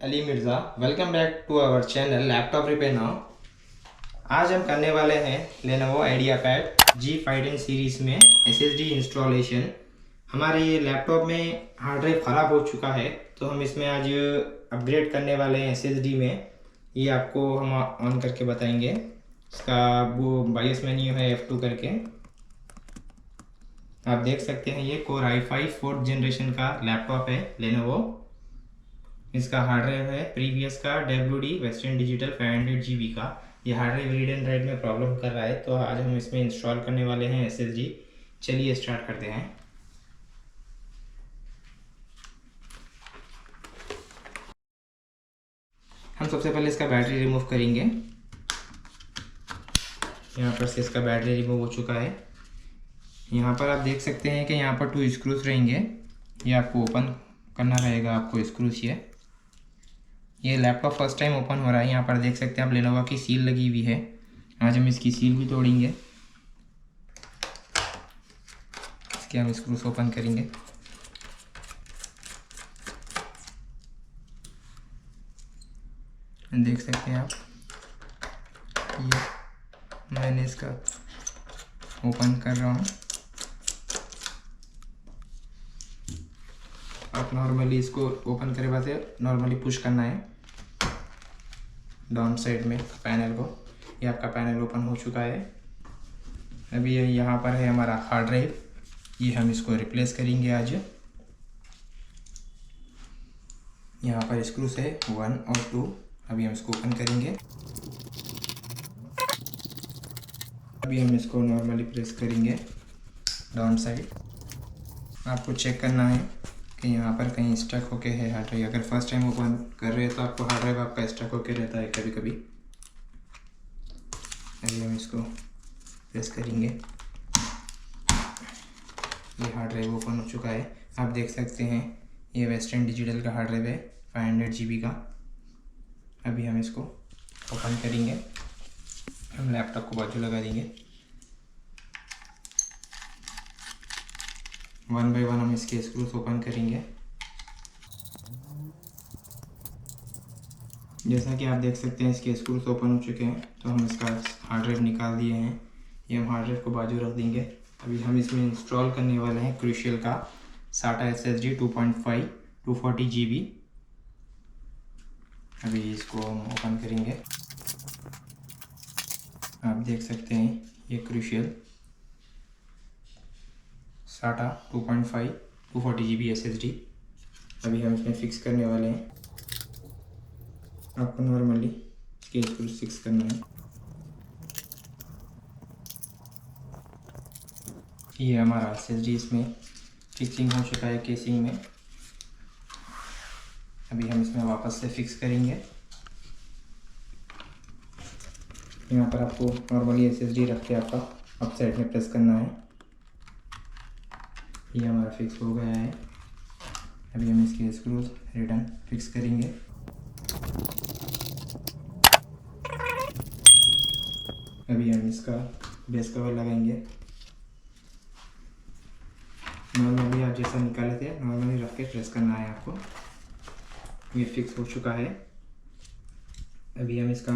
Ali Mirza. Welcome back to our channel laptop repair now. आज हम करने वाले हैं लेनोवो आइडियापैड G510 सीरीज़ में SSD इंस्टॉलेशन। हमारे ये लैपटॉप में हार्ड ड्राइव ख़राब हो चुका है, तो हम इसमें आज अपग्रेड करने वाले हैं SSD में। ये आपको हम ऑन करके बताएंगे। इसका वो बायस मेन्यू है F2 करके, आप देख सकते हैं। ये Core i5 4th जनरेशन का लैपटॉप है लेनोवो। इसका हार्ड ड्राइव है प्रीवियस का WD वेस्टर्न डिजिटल 500 GB का। ये hard drive read and right में प्रॉब्लम कर रहा है, तो आज हम इसमें इंस्टॉल करने वाले हैं SSD। चलिए स्टार्ट करते हैं। हम सबसे पहले इसका बैटरी रिमूव करेंगे। यहाँ पर से इसका बैटरी रिमूव हो चुका है। यहाँ पर आप देख सकते हैं कि यहाँ पर 2 स्क्रूज रहेंगे। ये आपको ओपन करना रहेगा, आपको स्क्रूज ये लैपटॉप फर्स्ट टाइम ओपन हो रहा है। यहाँ पर देख सकते हैं आप लेनोवो की सील लगी हुई है। आज हम इसकी सील भी तोड़ेंगे। इसके हम स्क्रूज ओपन करेंगे। देख सकते हैं आप, ये मैंने इसका ओपन कर रहा हूँ। आप नॉर्मली इसको ओपन करे बाद नॉर्मली पुश करना है डाउन साइड में पैनल को। ये आपका पैनल ओपन हो चुका है। अभी यहाँ पर है हमारा हार्ड ड्राइव, ये हम इसको रिप्लेस करेंगे आज। यहाँ पर स्क्रूज है 1 और 2। अभी हम इसको ओपन करेंगे। अभी हम इसको नॉर्मली प्रेस करेंगे डाउन साइड। आपको चेक करना है कि यहाँ पर कहीं स्टक होके है हार्ड ड्राइव। अगर फर्स्ट टाइम ओपन कर रहे हो तो आपको हार्ड ड्राइव आपका स्टक होके रहता है कभी कभी। अभी हम इसको प्रेस करेंगे। ये हार्ड ड्राइव ओपन हो चुका है। आप देख सकते हैं ये वेस्टर्न डिजिटल का हार्ड ड्राइव है 500 GB का। अभी हम इसको ओपन करेंगे। हम लैपटॉप को बाजू लगा देंगे। 1 बाय 1 हम इसके स्क्रूज ओपन करेंगे। जैसा कि आप देख सकते हैं इसके स्क्रूज ओपन हो चुके हैं, तो हम इसका हार्ड ड्राइव निकाल दिए हैं। ये हम हार्ड ड्राइव को बाजू रख देंगे। अभी हम इसमें इंस्टॉल करने वाले हैं क्रूशियल का SATA SSD 2.5 240 GB। अभी इसको हम ओपन करेंगे। आप देख सकते हैं ये क्रूशियल SATA 2.5 240 GB SSD। अभी हम इसमें फिक्स करने वाले हैं। आपको नॉर्मली इसके स्क्रूज फिक्स करना है। ये हमारा SSD इसमें फिक्सिंग हो चुका है केसिंग में। अभी हम इसमें वापस से फिक्स करेंगे। यहाँ पर आपको नॉर्मली SSD रख के आपका अप साइड में प्रेस करना है। ये हमारा फिक्स हो गया है। अभी हम इसके स्क्रूज रिटर्न फिक्स करेंगे। अभी हम इसका बेस कवर लगाएंगे। नॉर्मली आप जैसा निकाले थे नॉर्मली रख के प्रेस करना है आपको। ये फिक्स हो चुका है। अभी हम इसका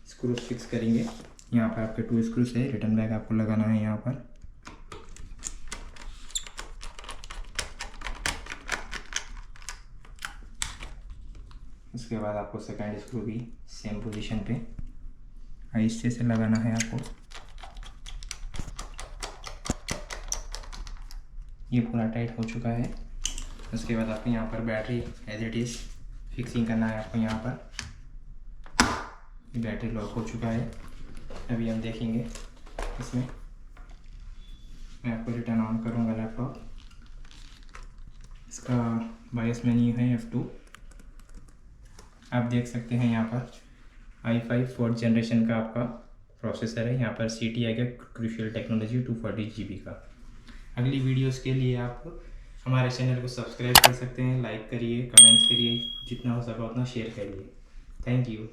स्क्रूज फिक्स करेंगे। यहाँ पर आपके 2 स्क्रूज है, रिटर्न बैग आपको लगाना है यहाँ पर। उसके बाद आपको सेकंड स्क्रू भी सेम पोजीशन पे आहिस्ते से लगाना है आपको। ये पूरा टाइट हो चुका है। उसके बाद आपको यहाँ पर battery as it is fixing करना है आपको। यहाँ पर बैटरी लॉक हो चुका है। अभी हम देखेंगे इसमें। मैं आपको रिटर्न ऑन करूँगा लैपटॉप। इसका बायस मेन्यू है F2। आप देख सकते हैं यहाँ पर i5 4th जनरेशन का आपका प्रोसेसर है। यहाँ पर CTI का क्रूशियल टेक्नोलॉजी 240 GB का। अगली वीडियोस के लिए आप हमारे चैनल को सब्सक्राइब कर सकते हैं। लाइक करिए, कमेंट्स करिए, जितना हो सके उतना शेयर करिए। Thank you.